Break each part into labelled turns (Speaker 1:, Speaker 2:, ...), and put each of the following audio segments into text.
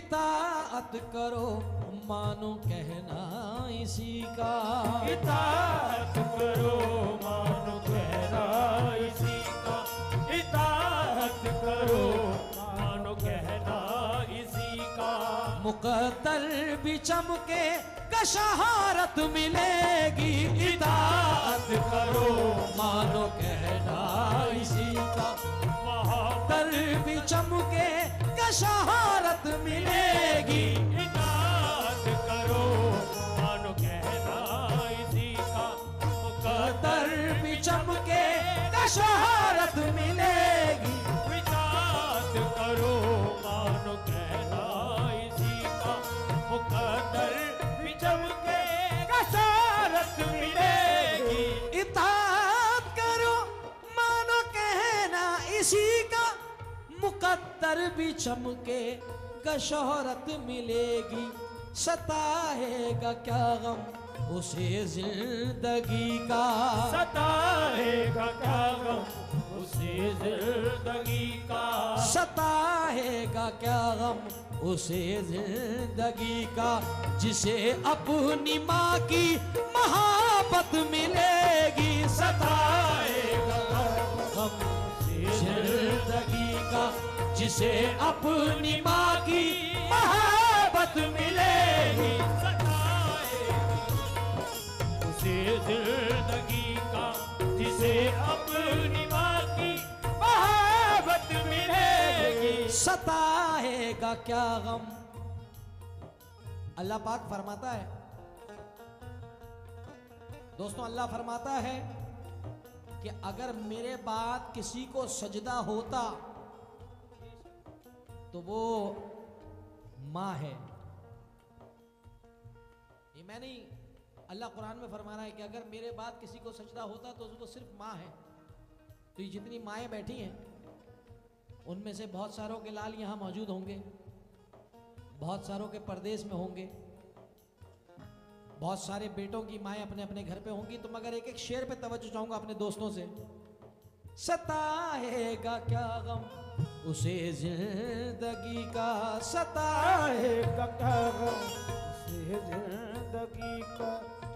Speaker 1: इताअत करो मानो कहना इसी का।
Speaker 2: इताअत करो मानो कहना इसी का। इताअत करो मानो कहना इसी का।
Speaker 1: मुक़द्दर भी चमके शहारत मिलेगी। इताअत करो मानो कहना इसी का। मुक़द्दर भी चमके शहारत मिलेगी।
Speaker 2: इताअत करो मानो कहना इसी का।
Speaker 1: मुक़द्दर भी चमके शहारत मिलेगी।
Speaker 2: इताअत करो मानो कहना इसी का। मुक़द्दर भी चमके शहारत मिलेगी।
Speaker 1: इताअत करो मानो कहना इसी का। मुक़द्दर भी चमके शोहरत मिलेगी। सताएगा क्या गम उसे जिंदगी का।
Speaker 2: सताएगा क्या गम उसे जिंदगी का।
Speaker 1: सताएगा क्या गम उसे जिंदगी का। जिसे अपनी माँ की मोहब्बत मिलेगी। सताएगा गम जिंदगी का। जिसे अपनी माँ की मोहब्बत मिलेगी।
Speaker 2: उसे जिंदगी का। जिसे अपनी माँ की मोहब्बत मिलेगी।
Speaker 1: सताएगा क्या गम। अल्लाह पाक फरमाता है दोस्तों, अल्लाह फरमाता है कि अगर मेरे बाद किसी को सजदा होता तो वो माँ है। ये मैं नहीं, अल्लाह कुरान में फरमा रहा है कि अगर मेरे बाद किसी को सजदा होता तो वो सिर्फ माँ है। तो ये जितनी माएँ बैठी हैं उनमें से बहुत सारों के लाल यहाँ मौजूद होंगे, बहुत सारों के परदेश में होंगे, बहुत सारे बेटों की माएँ अपने अपने घर पे होंगी। तो मगर एक एक शेर पे तवज्जो चाहूंगा अपने दोस्तों से। सताएगा क्या गम उसे जिंदगी का। सताएगा क्या गम उसे जिंदगी का।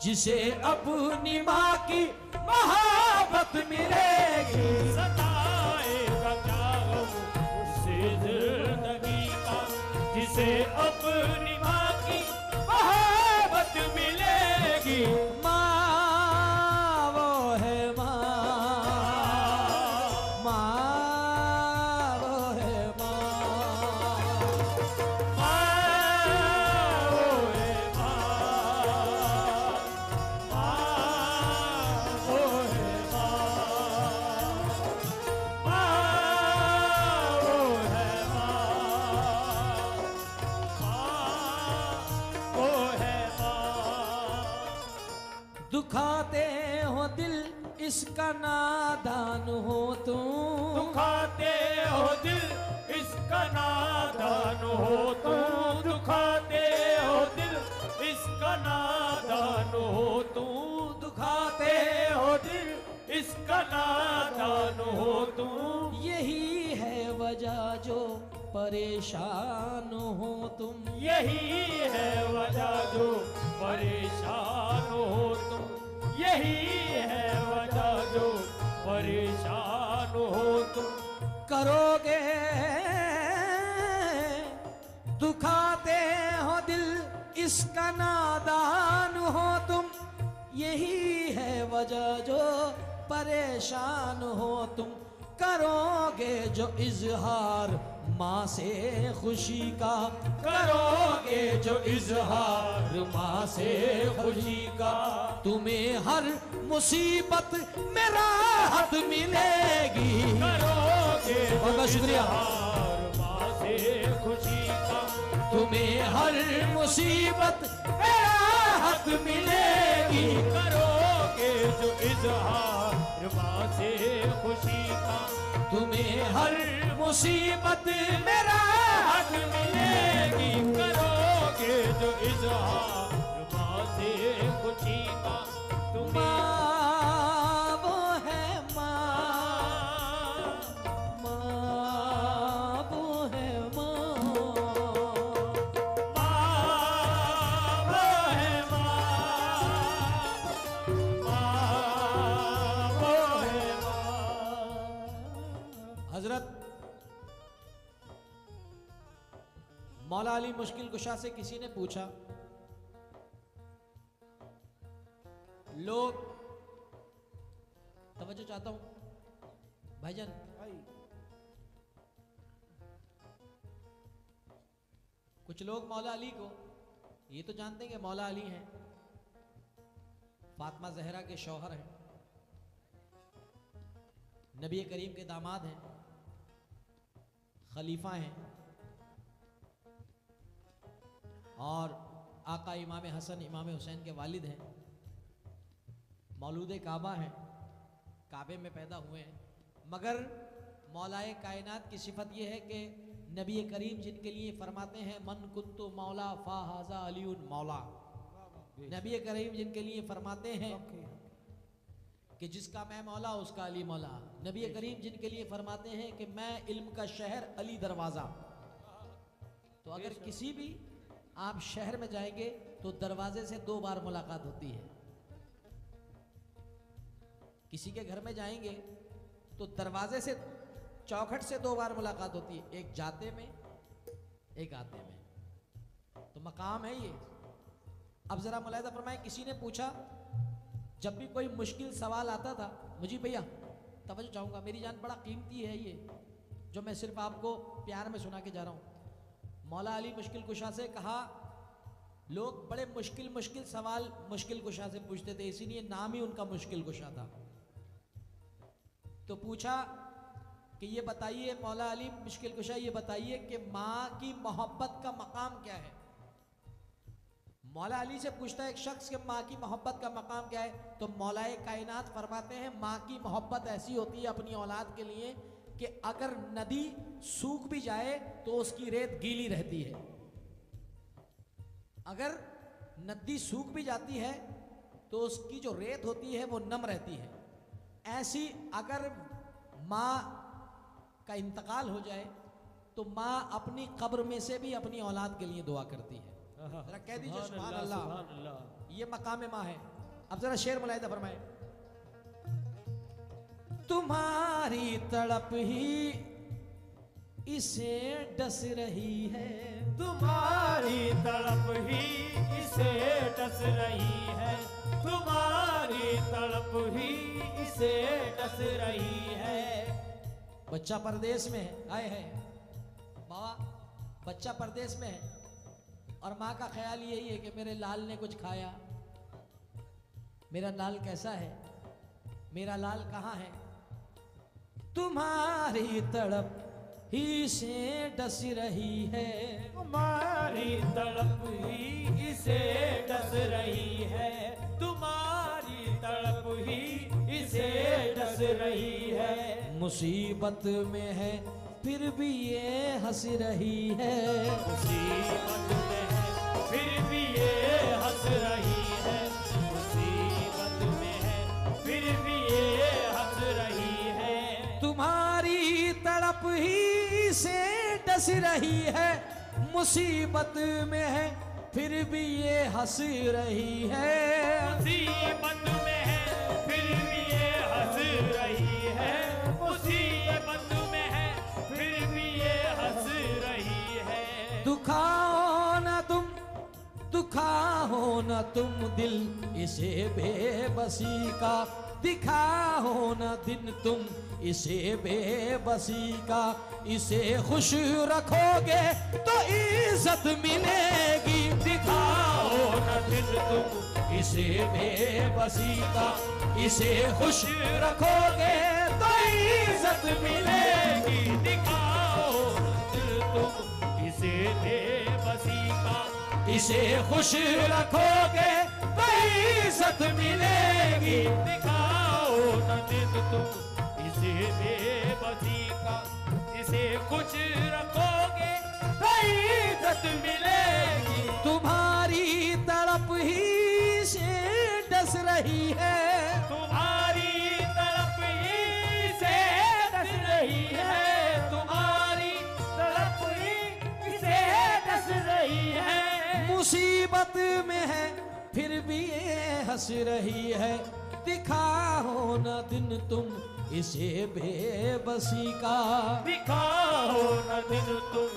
Speaker 1: जिसे अपनी माँ की मोहब्बत मिलेगी।
Speaker 2: सताएगा क्या गम उसे जिंदगी का। जिसे अपनी माँ की मोहब्बत मिलेगी।
Speaker 1: माँ वो है माँ, माँ वो है माँ,
Speaker 2: माँ वो है माँ, माँ वो है माँ, माँ वो है माँ, वो है माँ।
Speaker 1: दुखाते हो दिल इसका नादान हो तुम।
Speaker 2: दुखाते हो दिल इसका नादान हो तुम। दुखाते हो दिल इसका नादान हो तुम।
Speaker 1: दुखाते
Speaker 2: हो दिल इसका नादान हो तुम।
Speaker 1: यही है वजह जो परेशान हो तुम।
Speaker 2: यही है वजह जो परेशान हो तुम। यही है वजह जो परेशान हो तुम।
Speaker 1: करोगे दुखाते हो दिल इसका नादान हो तुम। यही है वजह जो परेशान हो तुम। करोगे जो इजहार माँ से खुशी का। करोगे जो इजहार माँ से खुशी का। तुम्हें हर मुसीबत में राहत मिलेगी।
Speaker 2: करोगे
Speaker 1: बहुत शुक्रिया।
Speaker 2: माँ से खुशी का।
Speaker 1: तुम्हें हर मुसीबत में राहत मिलेगी।
Speaker 2: करोगे जो इजहार माँ से खुशी का।
Speaker 1: तुम्हें हर मुसीबत में राहत मिलेगी।
Speaker 2: करोगे जो इजहार माँ से खुशी का। तुम्हें
Speaker 1: माँ वो है माँ, माँ वो है माँ। मौला अली मुश्किल कुशा से किसी ने पूछा, लोग, तवज्जो चाहता हूं भाईजान, कुछ लोग मौला अली को ये तो जानते हैं कि मौला अली हैं, फातिमा जहरा के शौहर हैं, नबी करीम के दामाद हैं, खलीफा हैं और आका इमाम हसन इमाम हुसैन के वालिद हैं, मौलूद काबा हैं, काबे में पैदा हुए हैं। मगर मौलाए कायनात की सिफत यह है कि नबी करीम जिनके लिए फरमाते हैं मन कुन्तु मौला फ़ाहाज़ा अलीउन मौला, नबी करीम जिनके लिए फरमाते हैं कि जिसका मैं मौला उसका अली मौला, नबी करीम जिनके लिए फरमाते हैं कि मैं इल्म का शहर अली दरवाज़ा। तो अगर किसी भी आप शहर में जाएंगे तो दरवाजे से 2 बार मुलाकात होती है, किसी के घर में जाएंगे तो दरवाजे से चौखट से 2 बार मुलाकात होती है, एक जाते में एक आते में, तो मकाम है ये। अब जरा मुलाहिज़ा फरमाएं, किसी ने पूछा, जब भी कोई मुश्किल सवाल आता था, मुझे भैया तवज्जो चाहूँगा, मेरी जान बड़ा कीमती है ये जो मैं सिर्फ आपको प्यार में सुना के जा रहा हूँ। मौला अली मुश्किल कुशा से कहा, लोग बड़े मुश्किल मुश्किल सवाल मुश्किल कुशा से पूछते थे, इसीलिए नाम ही उनका मुश्किल कुशा था। तो पूछा कि ये बताइए मौला अली मुश्किल कुशा, ये बताइए कि माँ की मोहब्बत का मकाम क्या है। मौला अली से पूछता है एक शख्स कि माँ की मोहब्बत का मकाम क्या है, तो मौलाए कायनात फरमाते हैं माँ की मोहब्बत ऐसी होती है अपनी औलाद के लिए कि अगर नदी सूख भी जाए तो उसकी रेत गीली रहती है, अगर नदी सूख भी जाती है तो उसकी जो रेत होती है वो नम रहती है। ऐसी अगर माँ का इंतकाल हो जाए तो माँ अपनी कब्र में से भी अपनी औलाद के लिए दुआ करती है। जरा कह दीजिए सुभान अल्लाह, ये मकाम माँ है। अब जरा शेर मुलाहिज़ा फरमाए, तुम्हारी तड़प ही इसे डस रही है,
Speaker 2: तुम्हारी तड़प ही इसे डस रही है, तुम्हारी तड़प ही इसे डस रही है।
Speaker 1: बच्चा परदेश में है, आए है बाबा, बच्चा परदेश में है और माँ का ख्याल यही है कि मेरे लाल ने कुछ खाया, मेरा लाल कैसा है, मेरा लाल कहाँ है। तुम्हारी तड़प ही से डस रही है,
Speaker 2: तुम्हारी तड़प ही इसे डस रही है, तुम्हारी तड़प ही इसे डस रही है।
Speaker 1: मुसीबत में है फिर भी ये हंस रही है,
Speaker 2: मुसीबत में है फिर भी ये हंस रही है, मुसीबत में है फिर भी ये हंस रही है।
Speaker 1: तुम्हारी तड़प ही से डस रही है, मुसीबत में है फिर भी ये हंस रही है।
Speaker 2: मुसीबत में है फिर भी ये हंस रही है, मुसीबत में है फिर भी ये हंस रही है।
Speaker 1: दुखाओ न तुम, दुखाओ न तुम दिल इसे बेबसी का, दिखाओ न दिन तुम इसे बेबसी का, इसे खुश रखोगे तो इज्जत मिलेगी।
Speaker 2: दिखाओ न दिन तुम
Speaker 1: इसे बेबसी का, इसे खुश रखोगे तो इज्जत मिलेगी।
Speaker 2: दिखाओ न दिन तुम इसे बेबसी का,
Speaker 1: इसे खुश रखोगे तो इज्जत मिलेगी।
Speaker 2: दिखाओ न दिन तुम इसे बेबसी का, इसे कुछ रखोगे तो इज्जत मिलेगी।
Speaker 1: तुम्हारी तड़प ही से डस रही है,
Speaker 2: तुम्हारी तड़प ही से डस रही है, तुम्हारी तड़प ही से डस रही है।
Speaker 1: मुसीबत में है फिर भी ये हंस रही है, दिखाओ न दिन तुम इसे बेबसी का,
Speaker 2: दिखाओ न दिन तुम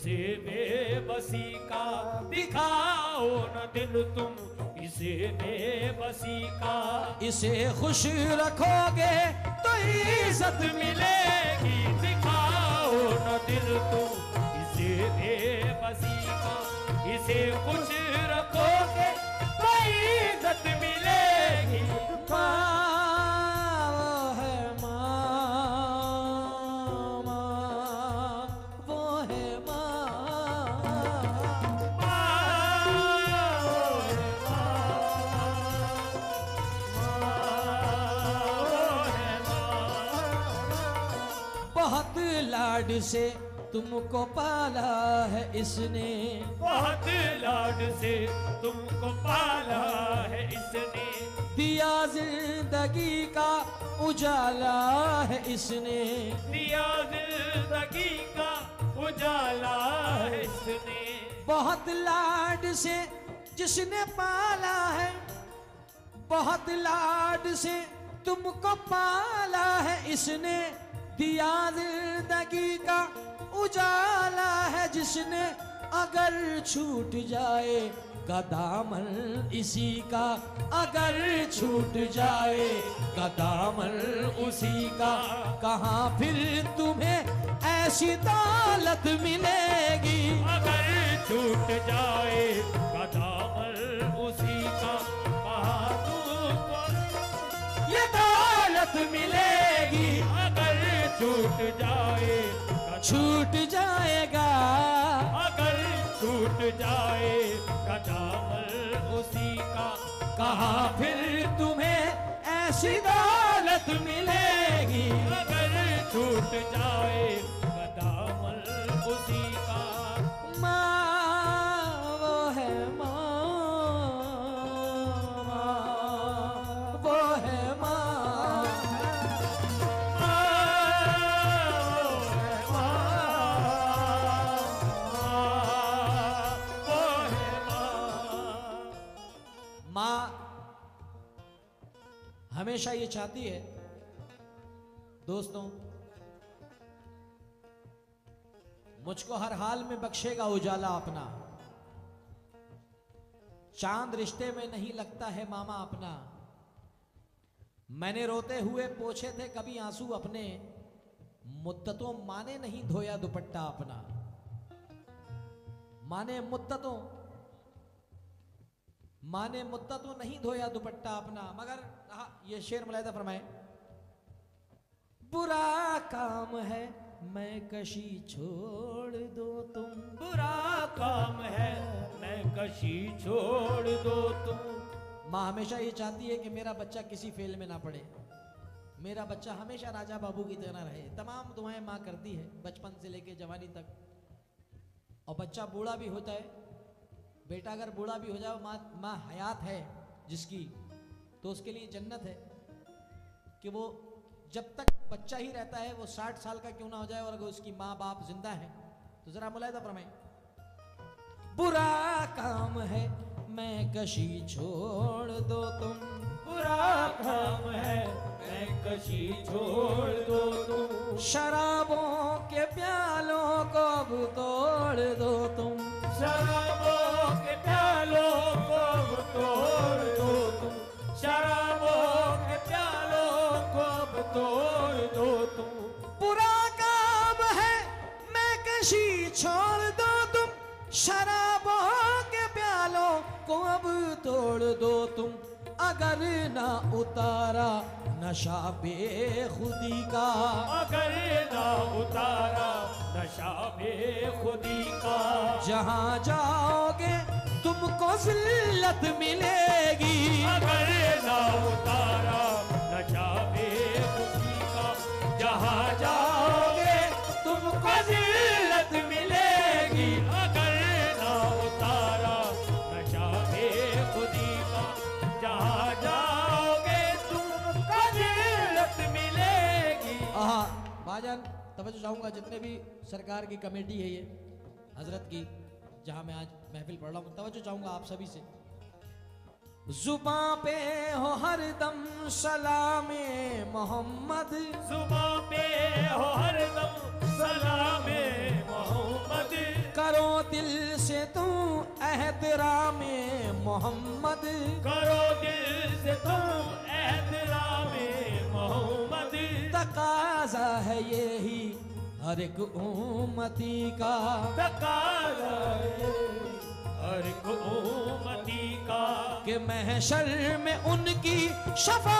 Speaker 2: इसे बेबसी का दिखाओ न दिल तुम, इसे बेबसी का।
Speaker 1: इसे खुश रखोगे तो इज्जत
Speaker 2: मिलेगी, दिखाओ न दिल तुम, इसे बेबसी का। इसे खुश रखोगे तो इज्जत मिलेगी।
Speaker 1: माँ वो है माँ, माँ वो है माँ, बहुत लाड से तुमको पाला है इसने,
Speaker 2: बहुत लाड से तुमको पाला है इसने।
Speaker 1: दिया जिंदगी का उजाला है इसने,
Speaker 2: दिया जिंदगी का उजाला है इसने।
Speaker 1: बहुत लाड से जिसने पाला है, बहुत लाड से तुमको पाला है इसने। दिया जिंदगी का उजाला है जिसने, अगर छूट जाए दामन इसी का, अगर छूट जाए दामन उसी का, कहाँ फिर तुम्हें ऐसी दौलत मिलेगी।
Speaker 2: अगर छूट जाए दामन उसी का, कहाँ तुमको
Speaker 1: ये दौलत मिलेगी।
Speaker 2: अगर छूट जाए,
Speaker 1: छूट जाएगा,
Speaker 2: अगर छूट जाए दामन उसी का,
Speaker 1: कहाँ फिर तुम्हें ऐसी दौलत मिलेगी।
Speaker 2: अगर छूट जाए दामन उसी का।
Speaker 1: माँ वो है माँ, माँ वो है माँ, माँ हमेशा ये चाहती है दोस्तों, मुझको हर हाल में बख्शेगा उजाला अपना। चांद रिश्ते में नहीं लगता है मामा अपना। मैंने रोते हुए पोछे थे कभी आंसू अपने, मुद्दतों माने नहीं धोया दुपट्टा अपना। माने मुद्दतों नहीं धोया दुपट्टा अपना। मगर ये शेर मुलाहिदा फरमाए, बुरा काम है मैं कशी छोड़ दो तुम,
Speaker 2: बुरा काम है मैं कशी छोड़ दो तुम।
Speaker 1: माँ हमेशा ये चाहती है कि मेरा बच्चा किसी फेल में ना पड़े, मेरा बच्चा हमेशा राजा बाबू की तरह रहे। तमाम दुआएं माँ करती है बचपन से लेके जवानी तक। और बच्चा बूढ़ा भी होता है, बेटा अगर बूढ़ा भी हो जाए, माँ हयात है जिसकी, तो उसके लिए जन्नत है कि वो जब तक बच्चा ही रहता है, वो 60 साल का क्यों ना हो जाए, और अगर उसकी माँ बाप जिंदा है तो जरा मुलाहिदा फरमाएं। बुरा काम है मैं कशी छोड़ दो तुम,
Speaker 2: बुरा काम है मैं कशी छोड़ दो तुम।
Speaker 1: शराबों के प्यालों को अब तोड़ दो तुम,
Speaker 2: शराबों के प्यालों को अब तोड़ दो तुम। शराबों के प्यालों को अब तोड़ दो तुम।
Speaker 1: बुरा काम है मैं कशी छोड़ दो तुम, शराबों के प्यालों को अब तोड़ दो तुम। अगर ना उतारा नशा बेखुदी का,
Speaker 2: अगर ना उतारा नशा बेखुदी का,
Speaker 1: जहाँ जाओगे तुमको जिल्लत मिलेगी।
Speaker 2: अगर ना उतारा नशा बेखुदी का, जहाँ जाओगे तुमको जिल्लत मिलेगी। अगर ना उतारा नशा बेखुदी का, जहाँ जाओगे तुमको जिल्लत मिलेगी।
Speaker 1: भाईजान तवज्जो चाहूँगा, जितने भी सरकार की कमेटी है ये हजरत की, जहाँ मैं आज महफिल पढ़ रहा हूँ, तवज्जो चाहूँगा आप सभी से। जुबां पे हो हरदम सलामे मोहम्मद,
Speaker 2: जुबां पे हो हरदम सलामे मोहम्मद।
Speaker 1: मोहम्मद,
Speaker 2: करो दिल से तुम एहतरामे मोहम्मद,
Speaker 1: तकाजा है यही हर एक उम्मती का,
Speaker 2: तकाजा है हर एक उम्मती का,
Speaker 1: कि महशर में उनकी शफाअत